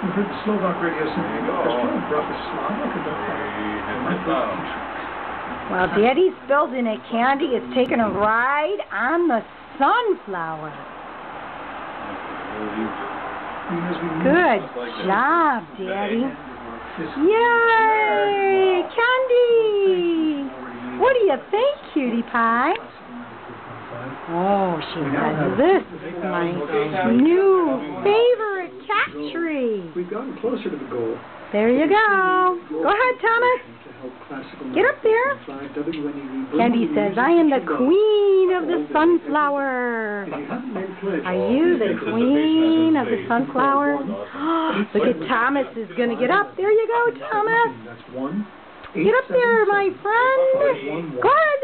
You heard the Slovak radio symphony orchestra, Bratislava, Well, Daddy's building a candy. It's taking a ride on the sunflower. Good job, Daddy. Yay! Candy! What do you think, cutie pie? Oh, she says this is my new favorite cat tree. We've gotten closer to the goal. There you go. Go ahead, Thomas. Get up there. Candy says, I am the queen of the sunflower. Are you the queen of the sunflower? Look at Thomas is going to get up. There you go, Thomas. Get up there, my friend. Go ahead.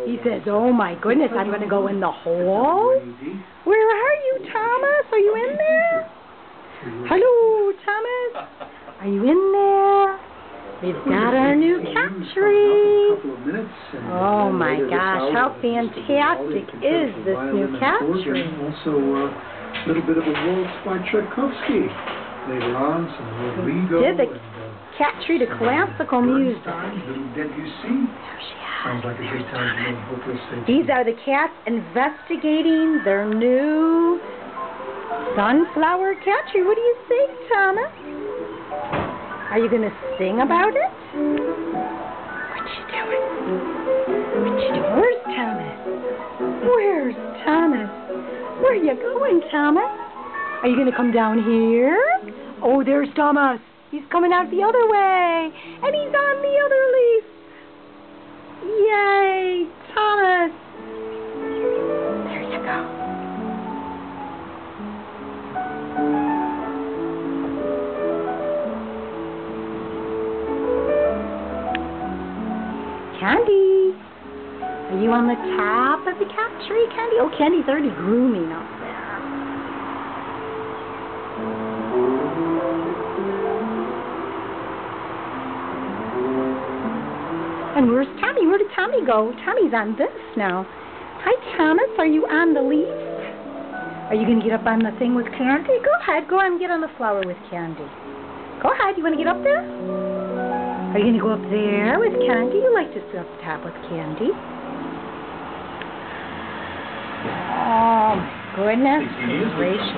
He says, oh my goodness, I'm going to go in the hole. Where are you, Thomas? Are you in there? Hello, Thomas. Are you in there? We've got our new cat tree. Oh my gosh, how fantastic is this new cat tree? Also a little bit of a waltz by Tchaikovsky. Later on, some Rodrigo. Did the cat tree to classical music. There she is. Sounds like a good time to me. These are the cats investigating their new sunflower cat tree. What do you think, Thomas? Are you going to sing about it? What you doing? What you doing? Where's Thomas? Where's Thomas? Where are you going, Thomas? Are you going to come down here? Oh, there's Thomas. He's coming out the other way. And he's on the other leaf. Yay, Thomas. There you go. Candy, are you on the top of the cat tree, Candy? Oh, Candy's already grooming up there. And where's Tommy? Where did Tommy go? Tommy's on this now. Hi, Thomas. Are you on the leaf? Are you going to get up on the thing with Candy? Go ahead. Go on and get on the flower with Candy. Go ahead. You want to get up there? Are you going to go up there with Candy? You like to sit up top with Candy. Oh, my goodness gracious.